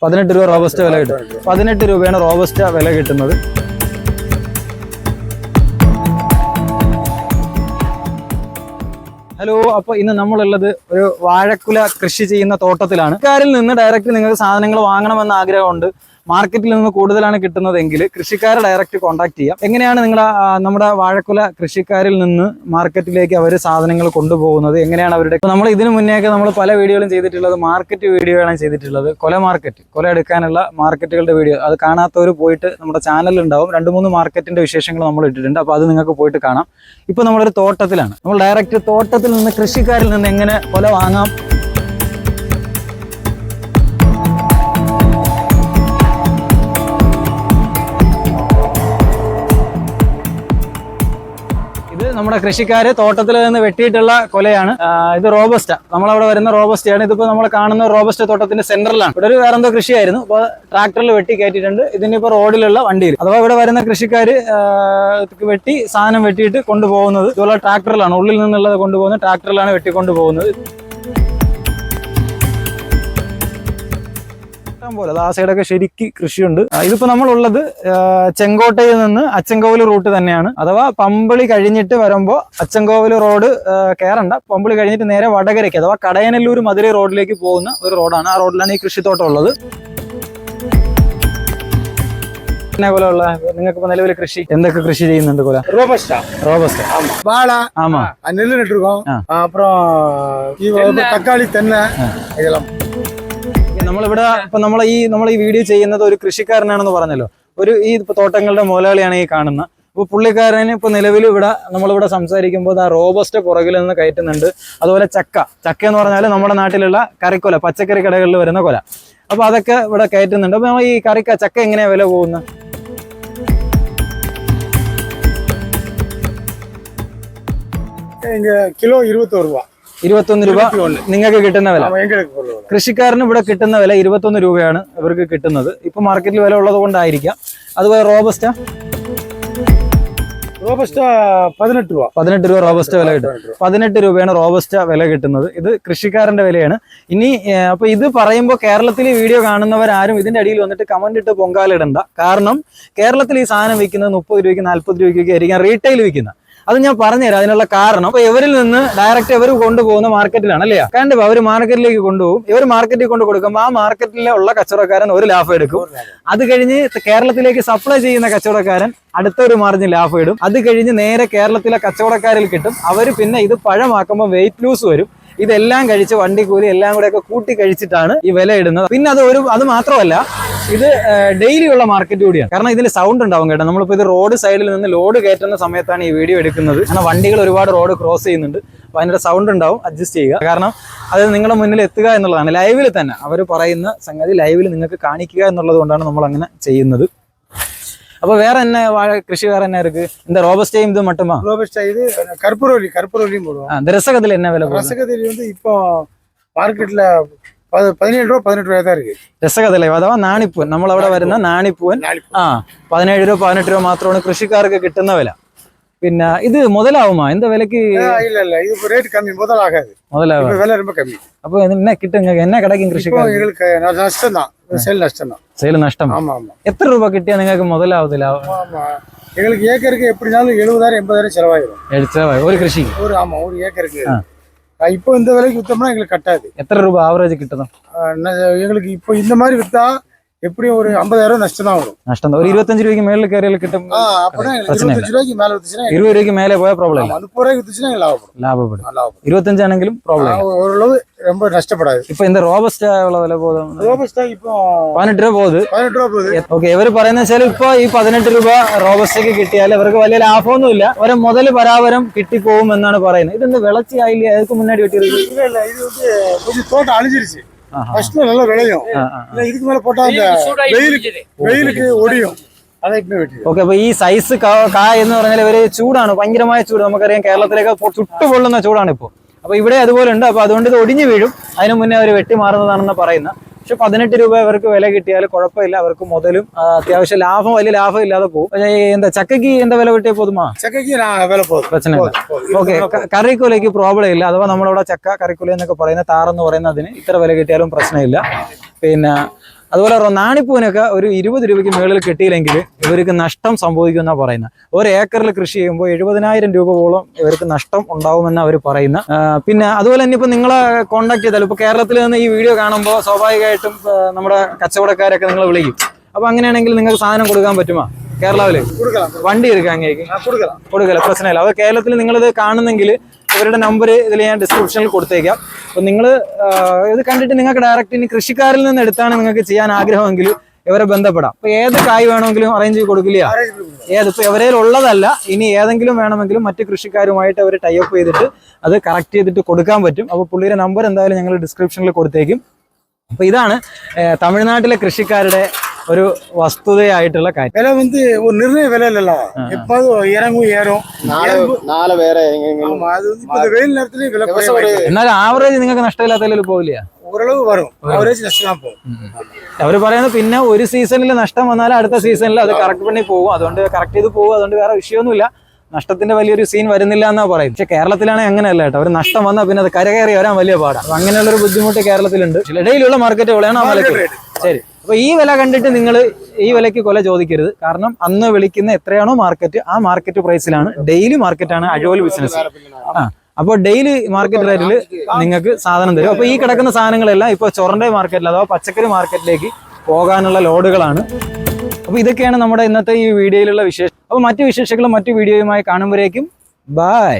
18 രൂപ റോബസ്റ്റ വില കിട്ടും. 18 രൂപയാണ് റോബസ്റ്റ വില കിട്ടുന്നത്. ഹലോ, അപ്പോൾ ഇന്ന് നമ്മളുള്ളത് ഒരു വാഴക്കുല കൃഷി ചെയ്യുന്ന തോട്ടത്തിലാണ്. കൃഷിക്കാരിൽ നിന്ന് ഡയറക്റ്റ് നിങ്ങൾക്ക് സാധനങ്ങൾ വാങ്ങണമെന്ന് ആഗ്രഹമുണ്ട്, മാർക്കറ്റിൽ നിന്ന് കൂടുതലാണ് കിട്ടുന്നതെങ്കിൽ കൃഷിക്കാരെ ഡയറക്റ്റ് കോൺടാക്ട് ചെയ്യാം. എങ്ങനെയാണ് നിങ്ങൾ നമ്മുടെ വാഴക്കുല കൃഷിക്കാരിൽ നിന്ന് മാർക്കറ്റിലേക്ക് അവർ സാധനങ്ങൾ കൊണ്ടുപോകുന്നത്, എങ്ങനെയാണ് അവരുടെ നമ്മൾ ഇതിനു മുന്നേയൊക്കെ നമ്മൾ പല വീഡിയോകളും ചെയ്തിട്ടുള്ളത് മാർക്കറ്റ് വീഡിയോയാണ് ചെയ്തിട്ടുള്ളത്. കൊല എടുക്കാനുള്ള മാർക്കറ്റുകളുടെ വീഡിയോ അത് കാണാത്തവർ പോയിട്ട് നമ്മുടെ ചാനലിൽ ഉണ്ടാവും. 2-3 മാർക്കറ്റിന്റെ വിശേഷങ്ങൾ നമ്മൾ ഇട്ടിട്ടുണ്ട്. അപ്പോൾ അത് നിങ്ങൾക്ക് പോയിട്ട് കാണാം. ഇപ്പോൾ നമ്മളൊരു തോട്ടത്തിലാണ്. നമ്മൾ ഡയറക്റ്റ് തോട്ടത്തിൽ നിന്ന് കൃഷിക്കാരിൽ നിന്ന് എങ്ങനെ കൊല വാങ്ങാം നമ്മുടെ കൃഷിക്കാര് തോട്ടത്തിൽ നിന്ന് വെട്ടിയിട്ടുള്ള കൊലയാണ്. ഇത് റോബസ്റ്റ, നമ്മളവിടെ വരുന്ന റോബസ്റ്റയാണ്. ഇതിപ്പോ നമ്മൾ കാണുന്ന റോബസ്റ്റ തോട്ടത്തിന്റെ സെന്ററിലാണ്. ഇവിടെ ഒരു വേറെന്തോ കൃഷിയായിരുന്നു, അപ്പൊ ട്രാക്ടറിൽ വെട്ടി കയറ്റിയിട്ടുണ്ട്. ഇതിനിപ്പോ റോഡിലുള്ള വണ്ടിയിൽ അഥവാ ഇവിടെ വരുന്ന കൃഷിക്കാര് വെട്ടി സാധനം വെട്ടിയിട്ട് കൊണ്ടുപോകുന്നത് ഇതുപോലെ ട്രാക്ടറിലാണ്. ഉള്ളിൽ നിന്നുള്ളത് കൊണ്ടുപോകുന്നത് ട്രാക്ടറിലാണ് വെട്ടിക്കൊണ്ടുപോകുന്നത്. പോലെ ആ സൈഡൊക്കെ ശരിക്ക് കൃഷിയുണ്ട്. ഇതിപ്പോ നമ്മളുള്ളത് ചെങ്കോട്ടയിൽ നിന്ന് അച്ചൻകോവിൽ റൂട്ട് തന്നെയാണ്. അഥവാ പമ്പളി കഴിഞ്ഞിട്ട് വരുമ്പോ അച്ചൻകോവിൽ റോഡ് കയറണ്ട, പമ്പളി കഴിഞ്ഞിട്ട് നേരെ വടകരയ്ക്ക് അഥവാ കടയനല്ലൂർ മധുരൈ റോഡിലേക്ക് പോകുന്ന ഒരു റോഡാണ്. ആ റോഡിലാണ് ഈ കൃഷിത്തോട്ടം ഉള്ളത്. പോലെയുള്ള നിങ്ങൾക്ക് ഇപ്പൊ നിലവിൽ കൃഷി എന്തൊക്കെ കൃഷി ചെയ്യുന്നുണ്ട്? കൊല റോബസ്റ്റ வாழை ஆமா நெல் நட்டுருக்கோம். அப்புறம் தக்காளி தென்னை இதெல்லாம். നമ്മളിവിടെ ഇപ്പൊ നമ്മൾ ഈ വീഡിയോ ചെയ്യുന്നത് ഒരു കൃഷിക്കാരനാണെന്ന് പറഞ്ഞല്ലോ. ഈ തോട്ടങ്ങളുടെ മുതലാളിയാണ് ഈ കാണുന്നത്. അപ്പൊ പുള്ളിക്കാരന് ഇപ്പൊ നിലവിൽ ഇവിടെ നമ്മളിവിടെ സംസാരിക്കുമ്പോൾ ആ റോബസ്റ്റ പുറകിൽ നിന്ന് കയറ്റുന്നുണ്ട്. അതുപോലെ ചക്ക എന്ന് പറഞ്ഞാൽ നമ്മുടെ നാട്ടിലുള്ള കറിക്കൊല, പച്ചക്കറി കടകളിൽ വരുന്ന കൊല. അപ്പൊ അതൊക്കെ ഇവിടെ കയറ്റുന്നുണ്ട്. അപ്പൊ നമ്മൾ ഈ ചക്ക എങ്ങനെയാ വില പോകുന്നത്? കിലോ 21 രൂപ. 21 രൂപ നിങ്ങൾക്ക് കിട്ടുന്ന വില. കൃഷിക്കാരന് ഇവിടെ കിട്ടുന്ന വില 21 രൂപയാണ് ഇവർക്ക് കിട്ടുന്നത്. ഇപ്പൊ മാർക്കറ്റിൽ വില ഉള്ളത് കൊണ്ടായിരിക്കാം. അതുപോലെ റോബസ്റ്റ 18 രൂപ. 18 രൂപ റോബസ്റ്റ വില കിട്ടും. 18 രൂപയാണ് റോബസ്റ്റ വില കിട്ടുന്നത്. ഇത് കൃഷിക്കാരന്റെ വിലയാണ്. ഇനി അപ്പൊ ഇത് പറയുമ്പോൾ കേരളത്തിൽ ഈ വീഡിയോ കാണുന്നവരാരും ഇതിന്റെ അടിയിൽ വന്നിട്ട് കമന്റ് ഇട്ട് പൊങ്കാലിടണ്ട. കാരണം കേരളത്തിൽ ഈ സാധനം വിൽക്കുന്നത് 30 രൂപയ്ക്ക് 40 രൂപയ്ക്കൊക്കെ ആയിരിക്കും റീറ്റെയിൽ വിൽക്കുന്നത്. അത് ഞാൻ പറഞ്ഞുതരാം അതിനുള്ള കാരണം. അപ്പൊ ഇവരിൽ നിന്ന് ഡയറക്റ്റ് ഇവർ കൊണ്ടുപോകുന്ന മാർക്കറ്റിലാണ് അല്ലേ? കണ്ടു അവർ മാർക്കറ്റിലേക്ക് കൊണ്ടുപോകും. ഇവർ മാർക്കറ്റിൽ കൊണ്ട് കൊടുക്കുമ്പോൾ ആ മാർക്കറ്റിലുള്ള കച്ചവടക്കാരൻ ഒരു ലാഭം എടുക്കും. അത് കഴിഞ്ഞ് കേരളത്തിലേക്ക് സപ്ലൈ ചെയ്യുന്ന കച്ചവടക്കാരൻ അടുത്തൊരു മാർജിൻ ലാഭം ഇടും. അത് കഴിഞ്ഞ് നേരെ കേരളത്തിലെ കച്ചവടക്കാരിൽ കിട്ടും. അവർ പിന്നെ ഇത് പഴമാക്കുമ്പോൾ വെയിറ്റ് ലൂസ് വരും. ഇതെല്ലാം കഴിച്ച് വണ്ടിക്കൂലി എല്ലാം കൂടെ ഒക്കെ കൂട്ടി കഴിച്ചിട്ടാണ് ഈ വില ഇടുന്നത്. പിന്നെ അത് മാത്രമല്ല, ഇത് ഡെയിലി ഉള്ള മാർക്കറ്റ് കൂടിയാണ്. കാരണം ഇതിൽ സൗണ്ട് ഉണ്ടാവും കേട്ടോ. നമ്മളിപ്പോൾ ഇത് റോഡ് സൈഡിൽ നിന്ന് ലോഡ് കയറ്റുന്ന സമയത്താണ് ഈ വീഡിയോ എടുക്കുന്നത്. കാരണം വണ്ടികൾ ഒരുപാട് റോഡ് ക്രോസ് ചെയ്യുന്നുണ്ട്. അപ്പോൾ അതിൻ്റെ സൗണ്ട് ഉണ്ടാവും, അഡ്ജസ്റ്റ് ചെയ്യുക. കാരണം അത് നിങ്ങളുടെ മുന്നിൽ എത്തുക എന്നുള്ളതാണ്. ലൈവിൽ തന്നെ അവർ പറയുന്ന സംഗതി ലൈവിൽ നിങ്ങൾക്ക് കാണിക്കുക എന്നുള്ളത് കൊണ്ടാണ് നമ്മൾ അങ്ങനെ ചെയ്യുന്നത്. அப்ப வேற என்ன கிருஷி வேற என்ன இருக்கு? இந்த ரோபஸ்டையும் இது மட்டுமா? ரோபஸ்டா இது கற்பூரவல்லியும் போடுவோம். அந்த ரசகத்துல என்ன விலை போகுது? ரசகத்துல வந்து இப்போ மார்க்கெட்ல 17 രൂപ 18 രൂപ தான் இருக்கு. രസകഥയിലെ അഥവാ നാണിപ്പൂവൻ, നമ്മളവിടെ വരുന്ന നാണിപ്പൂവൻ 17 രൂപ 18 രൂപ മാത്രമാണ് കൃഷിക്കാർക്ക് കിട്ടുന്ന വില. പിന്നെ ഇത് മുതലാവുമാ? എന്താ വിലക്ക്? இல்ல இது ரேட் கம்மி, முதலாகாது. முதலாகும், விலை ரொம்ப கம்மி. அப்போ என்ன கிட்டுங்க, என்ன கிடைக்கும் கൃഷിക്കാർക്ക്? எங்களுக்கு நஷ்டம் தான், சேல் நஷ்டம் தான். சேல் நஷ்டம். ஆமா ஆமா. எத்தனை ரூபாய் கிட்டியா നിങ്ങൾക്ക് മുതലാവതില്ല? ஆமா, எங்களுக்கு ஏக்கருக்கு எப்படினாலும் 70,000 80,000 செலவாயிடும். செலவாய் ஒரு கൃഷിக்கு? ஒரு ஏக்கருக்கு. இப்போ இந்த விலைக்கு வித்தோம்னா எங்களுக்கு கட்டாது. எத்தனை ரூபாய் ஆவரேஜ் கிட்டணும் எங்களுக்கு? இப்போ இந்த மாதிரி வித்தா எப்படியும் ஒரு 50,000 நஷ்டம் தான் வரும். நஷ்டம் தான். ஒரு 25 ரூபாய்க்கு மேல கேரியல கிட்டும். அப்பனா 25 ரூபாய்க்கு மேல வித்துச்சுனா, 20 ரூபாய்க்கு மேலே போய் ப்ராப்ளம் இல்ல. 30 ரூபாய்க்கு வித்துச்சுனா லாபப்படும். 25 ஆனங்களும் ப்ராப்ளம். ஓரளவு ரொம்ப நஷ்டப்படாது. இப்போ இந்த ரோபஸ்டா எவ்வளவு விலை போகுது? ரோபஸ்டா இப்போ 18 രൂപ പോകുது. 18 രൂപ പോകുது. ഓക്കേ, ഇവർ പറയുന്ന വെച്ചാൽ ഇപ്പോ ഈ 18 രൂപ റോബസ്റ്റയ്ക്ക് കിട്ടിയാൽ ഇവർക്ക് വലിയ ലാഭമൊന്നുമില്ല. ഒരു മുതൽ പരാവരം കിട്ടിപ്പോകും എന്നാണ് പറയുന്നത്. ഇതെന്താ വിളച്ചി ആയില്ല? அதுக்கு முன்னாடி வெட்டிருக்கு? இல்ல இது வந்து கொஞ்சம் தோட்டம் அழிஞ்சிருச்சு. ஃபர்ஸ்ட்ல நல்லா விளையும். இல்ல இதுக்கு மேல போட்டா அந்த வெயிலுக்கு ஒடியும். അതാ ഇപ്പോ വെട്ടി. ഓക്കേ, അപ്പോൾ ഈ സൈസ് കായ എന്ന് പറഞ്ഞാൽ ഇവര് ചൂടാണ്, ഭയങ്കരമായ ചൂട്. നമുക്കറിയാം കേരളത്തിലേക്ക് ചുട്ടുപൊള്ളുന്ന ചൂടാണ് ഇപ്പോൾ. അപ്പോൾ ഇവിടെ അതുപോലെ ഉണ്ട്. അപ്പോൾ അതുകൊണ്ട് ഇത് ഒടിഞ്ഞു വീഴും. അതിനു മുന്നേ അവർ വെട്ടി മാറുന്നതാണെന്ന് പറയുന്നത്. പക്ഷെ 18 രൂപ ഇവർക്ക് വില കിട്ടിയാൽ കുഴപ്പമില്ല. അവർക്ക് മുതലും അത്യാവശ്യം ലാഭം, വലിയ ലാഭം ഇല്ലാതെ പോകും. എന്താ ചക്കയ്ക്ക് എന്താ വില കിട്ടിയ പോതുമാ? ചക്കയ്ക്ക് വില പോകും, പ്രശ്നമില്ല. ഓക്കെ, കറിക്കുലയ്ക്ക് പ്രോബ്ലം ഇല്ല. അഥവാ നമ്മളവിടെ ചക്ക കറിക്കുല എന്നൊക്കെ പറയുന്ന താറെന്ന് പറയുന്നതിന് ഇത്ര വില കിട്ടിയാലും പ്രശ്നമില്ല. പിന്നെ അതുപോലെ നാണിപ്പൂവിനൊക്കെ ഒരു 20 രൂപയ്ക്ക് മുകളിൽ കിട്ടിയില്ലെങ്കിൽ ഇവർക്ക് നഷ്ടം സംഭവിക്കുമെന്നാണ് പറയുന്നത്. ഒരു ഏക്കറിൽ കൃഷി ചെയ്യുമ്പോൾ 70,000 രൂപയോളം ഇവർക്ക് നഷ്ടം ഉണ്ടാവുമെന്നാണ് അവർ പറയുന്നത്. പിന്നെ അതുപോലെ തന്നെ ഇപ്പൊ നിങ്ങളെ കോൺടാക്ട് ചെയ്താൽ ഇപ്പൊ കേരളത്തിൽ നിന്ന് ഈ വീഡിയോ കാണുമ്പോൾ സ്വാഭാവികമായിട്ടും നമ്മുടെ കച്ചവടക്കാരൊക്കെ നിങ്ങളെ വിളിക്കും. അപ്പൊ അങ്ങനെയാണെങ്കിൽ നിങ്ങൾക്ക് സാധനം കൊടുക്കാൻ പറ്റുമോ? കേരളത്തില് വണ്ടി എടുക്കാം അങ്ങേക്ക് കൊടുക്കല, പ്രശ്നമില്ല. അത് കേരളത്തിൽ നിങ്ങളിത് കാണുന്നെങ്കിൽ ഇവരുടെ നമ്പർ ഇതിൽ ഞാൻ ഡിസ്ക്രിപ്ഷനിൽ കൊടുത്തേക്കാം. അപ്പൊ നിങ്ങൾ ഇത് കണ്ടിട്ട് നിങ്ങൾക്ക് ഡയറക്റ്റ് ഇനി കൃഷിക്കാരിൽ നിന്ന് എടുത്താണ് നിങ്ങൾക്ക് ചെയ്യാൻ ആഗ്രഹമെങ്കിൽ ഇവരെ ബന്ധപ്പെടാം. അപ്പൊ ഏത് കായ് വേണമെങ്കിലും അറേഞ്ച് ചെയ്ത് കൊടുക്കില്ല. ഇപ്പൊ ഇവരേൽ ഉള്ളതല്ല, ഇനി ഏതെങ്കിലും വേണമെങ്കിലും മറ്റു കൃഷിക്കാരുമായിട്ട് അവർ ടൈപ്പ് ചെയ്തിട്ട് അത് കറക്റ്റ് ചെയ്തിട്ട് കൊടുക്കാൻ പറ്റും. അപ്പൊ പുള്ളിയുടെ നമ്പർ എന്തായാലും ഞങ്ങൾ ഡിസ്ക്രിപ്ഷനിൽ കൊടുത്തേക്കും. അപ്പൊ ഇതാണ് തമിഴ്നാട്ടിലെ കൃഷിക്കാരുടെ ഒരു വസ്തുതയായിട്ടുള്ള കാര്യം. விலை வந்து ஒரு நிர்ணய விலை இல்ல, எப்போதும் இறங்கும் ஏறும். നാളെ വേറെ ஆமா, அது வந்து இப்ப இந்த வெயில் நேரத்துலயும் விலை குறையும். എന്നാൽ ആവറേജ് നിങ്ങൾക്ക് നഷ്ടമില്ലാത്തതിൽ പോവില്ല. ஓரளவு வரும், ஆவரேஜ் நஷ்டம் போகும். അവര് പറയുന്നത് പിന്നെ ഒരു സീസണിൽ നഷ്ടം വന്നാൽ അടുത്ത സീസണിൽ അത് കറക്റ്റ് പണി പോകും. അതുകൊണ്ട് കറക്റ്റ് ചെയ്ത് പോകും. അതുകൊണ്ട് വേറെ വിഷയമൊന്നുമില്ല. നഷ്ടത്തിന്റെ വലിയൊരു സീൻ വരുന്നില്ല എന്നാ പറയും. പക്ഷെ കേരളത്തിലാണെങ്കിൽ അങ്ങനെയല്ല കേട്ടോ. ഒരു നഷ്ടം വന്നാൽ പിന്നെ അത് കരകയറി വരാൻ വലിയ പാടാണ്. അപ്പൊ അങ്ങനെയുള്ള ഒരു ബുദ്ധിമുട്ട് കേരളത്തിലുണ്ട്. ഇടയിലുള്ള മാർക്കറ്റ് വിലയാണ് ആ വിലക്ക്. ശരി, അപ്പൊ ഈ വില കണ്ടിട്ട് നിങ്ങൾ ഈ വിലയ്ക്ക് കൊല ചോദിക്കരുത്. കാരണം അന്ന് വിളിക്കുന്ന എത്രയാണോ മാർക്കറ്റ്, ആ മാർക്കറ്റ് പ്രൈസിലാണ്. ഡെയിലി മാർക്കറ്റാണ് അജോൽ ബിസിനസ്. അപ്പോൾ ഡെയിലി മാർക്കറ്റ് റേറ്റിൽ നിങ്ങൾക്ക് സാധനം തരും. അപ്പൊ ഈ കിടക്കുന്ന സാധനങ്ങളെല്ലാം ഇപ്പൊ ചൊറന്റെ മാർക്കറ്റിൽ അഥവാ പച്ചക്കറി മാർക്കറ്റിലേക്ക് പോകാനുള്ള ലോഡുകളാണ്. അപ്പൊ ഇതൊക്കെയാണ് നമ്മുടെ ഇന്നത്തെ ഈ വീഡിയോയിലുള്ള വിശേഷം. അപ്പൊ മറ്റു വിശേഷങ്ങളും മറ്റു വീഡിയോയുമായി കാണുമ്പോഴേക്കും ബൈ.